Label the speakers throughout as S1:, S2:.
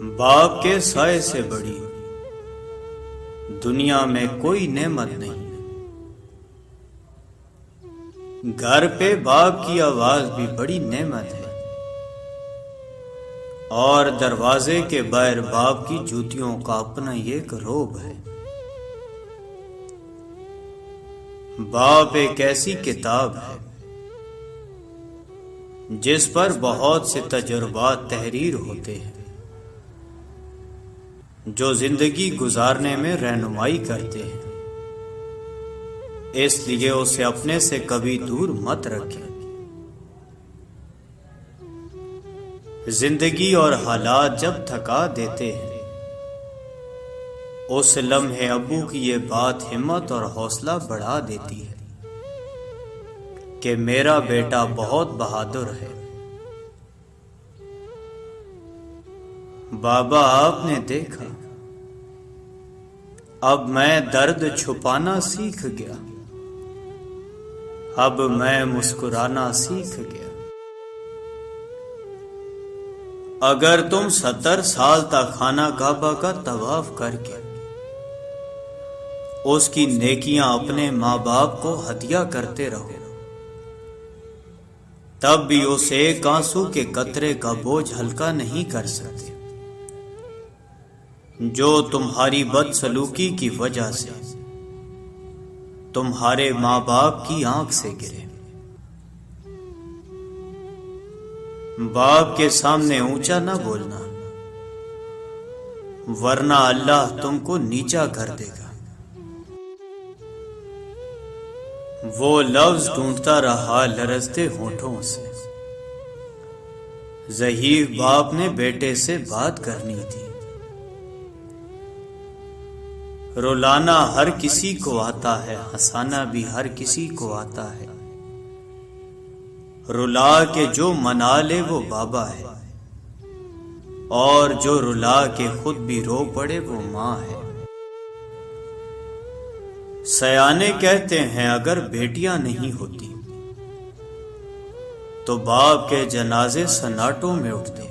S1: باپ کے سائے سے بڑی دنیا میں کوئی نعمت نہیں۔ گھر پہ باپ کی آواز بھی بڑی نعمت ہے، اور دروازے کے باہر باپ کی جوتیوں کا اپنا ایک روب ہے۔ باپ ایک ایسی کتاب ہے جس پر بہت سے تجربات تحریر ہوتے ہیں، جو زندگی گزارنے میں رہنمائی کرتے ہیں۔ اس لیے اسے اپنے سے کبھی دور مت رکھیں۔ زندگی اور حالات جب تھکا دیتے ہیں، اس لمحے ابو کی یہ بات ہمت اور حوصلہ بڑھا دیتی ہے کہ میرا بیٹا بہت بہادر ہے۔ بابا، آپ نے دیکھا، اب میں درد چھپانا سیکھ گیا، اب میں مسکرانا سیکھ گیا۔ اگر تم 70 سال تک خانہ کعبہ کا طواف کر کے اس کی نیکیاں اپنے ماں باپ کو ہدیہ کرتے رہو، تب بھی اس ایک آنسو کے قطرے کا بوجھ ہلکا نہیں کر سکتے جو تمہاری بدسلوکی کی وجہ سے تمہارے ماں باپ کی آنکھ سے گرے۔ باپ کے سامنے اونچا نہ بولنا، ورنہ اللہ تم کو نیچا کر دے گا۔ وہ لفظ ڈھونڈتا رہا لرزتے ہونٹوں سے۔ ضعیف باپ نے بیٹے سے بات کرنی تھی۔ رلانا ہر کسی کو آتا ہے، ہنسانا بھی ہر کسی کو آتا ہے۔ رلا کے جو منا لے وہ بابا ہے، اور جو رلا کے خود بھی رو پڑے وہ ماں ہے۔ سیانے کہتے ہیں اگر بیٹیاں نہیں ہوتی تو باپ کے جنازے سناٹوں میں اٹھتے۔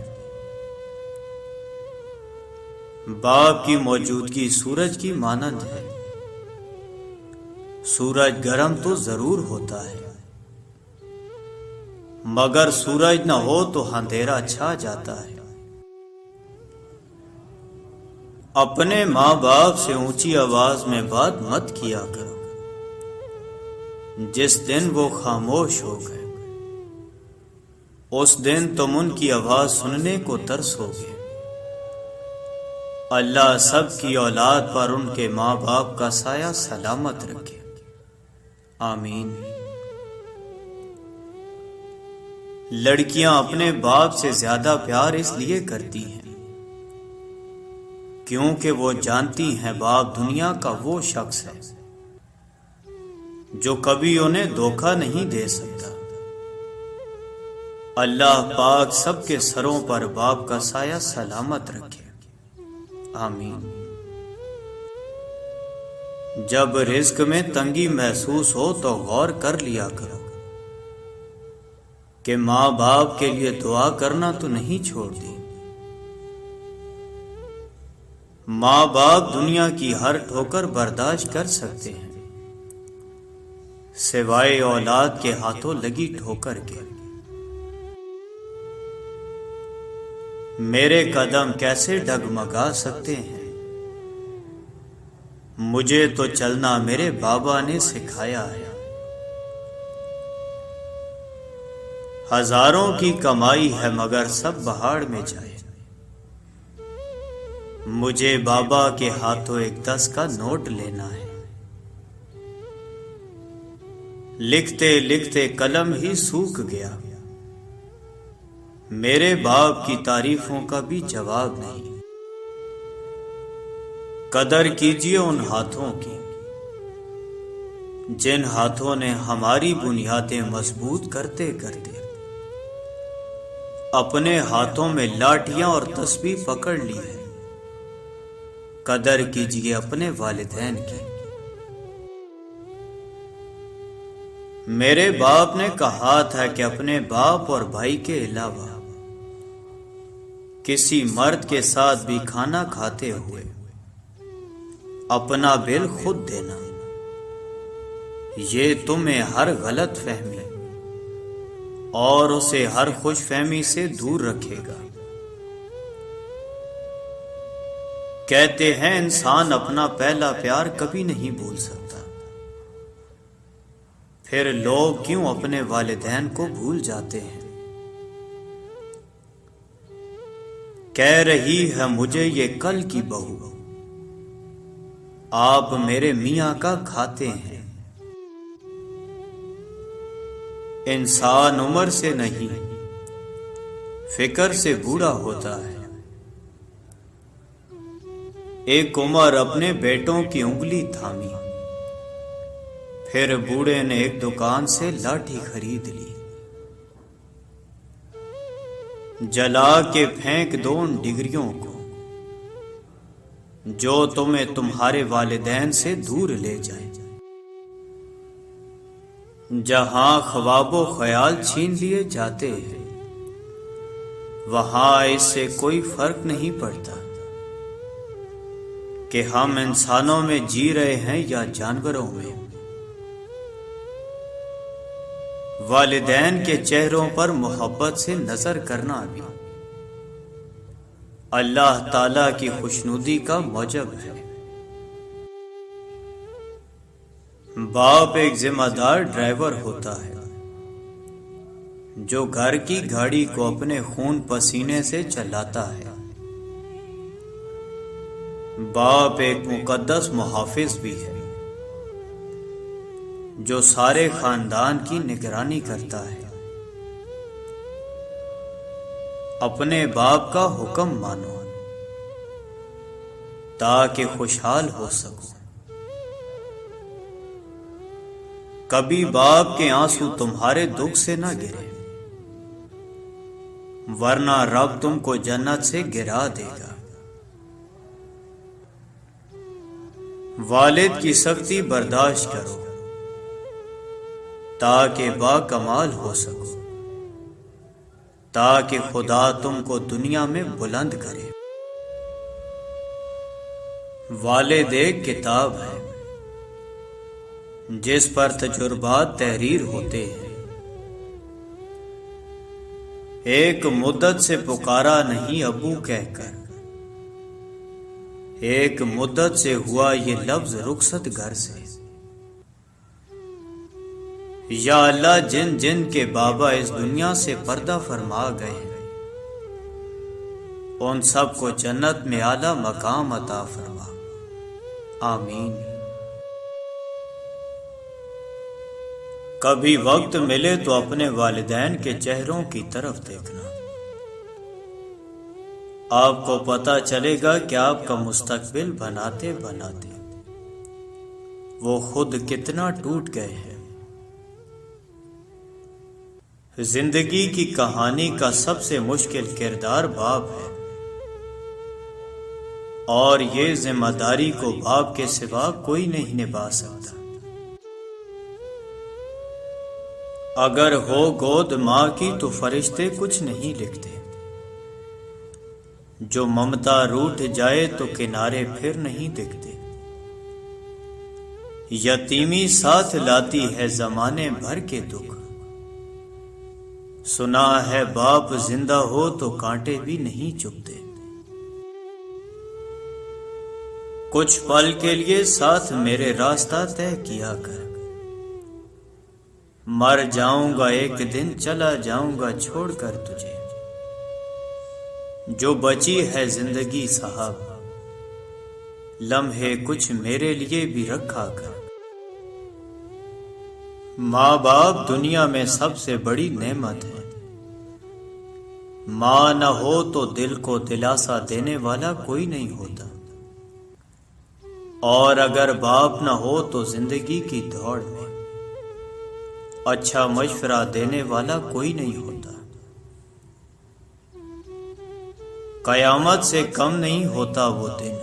S1: باپ کی موجودگی سورج کی مانند ہے۔ سورج گرم تو ضرور ہوتا ہے، مگر سورج نہ ہو تو اندھیرا چھا جاتا ہے۔ اپنے ماں باپ سے اونچی آواز میں بات مت کیا کرو۔ جس دن وہ خاموش ہو گئے، اس دن تم ان کی آواز سننے کو ترسو گے۔ اللہ سب کی اولاد پر ان کے ماں باپ کا سایہ سلامت رکھے، آمین۔ لڑکیاں اپنے باپ سے زیادہ پیار اس لیے کرتی ہیں کیونکہ وہ جانتی ہیں باپ دنیا کا وہ شخص ہے جو کبھی انہیں دھوکہ نہیں دے سکتا۔ اللہ پاک سب کے سروں پر باپ کا سایہ سلامت رکھے، آمین۔ جب رزق میں تنگی محسوس ہو تو غور کر لیا کرو کہ ماں باپ کے لیے دعا کرنا تو نہیں چھوڑ دی۔ ماں باپ دنیا کی ہر ٹھوکر برداشت کر سکتے ہیں سوائے اولاد کے ہاتھوں لگی ٹھوکر کے۔ میرے قدم کیسے ڈگمگا سکتے ہیں، مجھے تو چلنا میرے بابا نے سکھایا ہے۔ ہزاروں کی کمائی ہے مگر سب بہاڑ میں جائے، مجھے بابا کے ہاتھوں ایک 10 کا نوٹ لینا ہے۔ لکھتے لکھتے قلم ہی سوکھ گیا، میرے باپ کی تعریفوں کا بھی جواب نہیں۔ قدر کیجیے ان ہاتھوں کی جن ہاتھوں نے ہماری بنیادیں مضبوط کرتے کرتے اپنے ہاتھوں میں لاٹھیاں اور تسبیح پکڑ لی ہے۔ قدر کیجیے اپنے والدین کی۔ میرے باپ نے کہا تھا کہ اپنے باپ اور بھائی کے علاوہ کسی مرد کے ساتھ بھی کھانا کھاتے ہوئے اپنا بل خود دینا، یہ تمہیں ہر غلط فہمی اور اسے ہر خوش فہمی سے دور رکھے گا۔ کہتے ہیں انسان اپنا پہلا پیار کبھی نہیں بھول سکتا، پھر لوگ کیوں اپنے والدین کو بھول جاتے ہیں؟ کہہ رہی ہے مجھے یہ کل کی بہو، آپ میرے میاں کا کھاتے ہیں۔ انسان عمر سے نہیں فکر سے بوڑھا ہوتا ہے۔ ایک عمر اپنے بیٹوں کی انگلی تھامی، پھر بوڑھے نے ایک دکان سے لاٹھی خرید لی۔ جلا کے پھینک دو ان ڈگریوں کو جو تمہیں تمہارے والدین سے دور لے جائیں۔ جہاں خواب و خیال چھین لیے جاتے ہیں وہاں اس سے کوئی فرق نہیں پڑتا کہ ہم انسانوں میں جی رہے ہیں یا جانوروں میں۔ والدین کے چہروں پر محبت سے نظر کرنا بھی اللہ تعالی کی خوشنودی کا موجب ہے۔ باپ ایک ذمہ دار ڈرائیور ہوتا ہے جو گھر کی گاڑی کو اپنے خون پسینے سے چلاتا ہے۔ باپ ایک مقدس محافظ بھی ہے جو سارے خاندان کی نگرانی کرتا ہے۔ اپنے باپ کا حکم مانو تاکہ خوشحال ہو سکو۔ کبھی باپ کے آنسو تمہارے دکھ سے نہ گرے، ورنہ رب تم کو جنت سے گرا دے گا۔ والد کی سختی برداشت کرو تاکہ با کمال ہو سکو، تاکہ خدا تم کو دنیا میں بلند کرے۔ والد ایک کتاب ہے جس پر تجربات تحریر ہوتے ہیں۔ ایک مدت سے پکارا نہیں ابو کہہ کر، ایک مدت سے ہوا یہ لفظ رخصت گھر سے۔ یا اللہ جن جن کے بابا اس دنیا سے پردہ فرما گئے ہیں ان سب کو جنت میں اعلیٰ مقام عطا فرما، آمین۔ کبھی وقت ملے تو اپنے والدین کے چہروں کی طرف دیکھنا، آپ کو پتہ چلے گا کہ آپ کا مستقبل بناتے بناتے وہ خود کتنا ٹوٹ گئے ہیں۔ زندگی کی کہانی کا سب سے مشکل کردار باپ ہے، اور یہ ذمہ داری کو باپ کے سوا کوئی نہیں نبھا سکتا۔ اگر ہو گود ماں کی تو فرشتے کچھ نہیں لکھتے، جو ممتا روٹھ جائے تو کنارے پھر نہیں دکھتے۔ یتیمی ساتھ لاتی ہے زمانے بھر کے دکھ، سنا ہے باپ زندہ ہو تو کانٹے بھی نہیں چبھتے۔ کچھ پل کے لیے ساتھ میرے راستہ طے کیا کر، مر جاؤں گا ایک دن چلا جاؤں گا چھوڑ کر تجھے۔ جو بچی ہے زندگی صاحب لمحے کچھ میرے لیے بھی رکھا کر۔ ماں باپ دنیا میں سب سے بڑی نعمت ہے، ماں نہ ہو تو دل کو دلاسا دینے والا کوئی نہیں ہوتا، اور اگر باپ نہ ہو تو زندگی کی دوڑ میں اچھا مشورہ دینے والا کوئی نہیں ہوتا۔ قیامت سے کم نہیں ہوتا وہ دن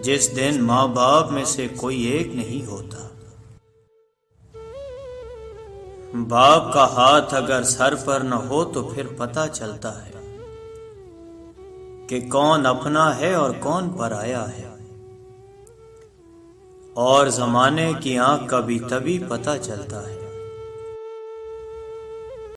S1: جس دن ماں باپ میں سے کوئی ایک نہیں ہوتا۔ باپ کا ہاتھ اگر سر پر نہ ہو تو پھر پتہ چلتا ہے کہ کون اپنا ہے اور کون پرایا ہے، اور زمانے کی آنکھ کا بھی تبھی پتہ چلتا ہے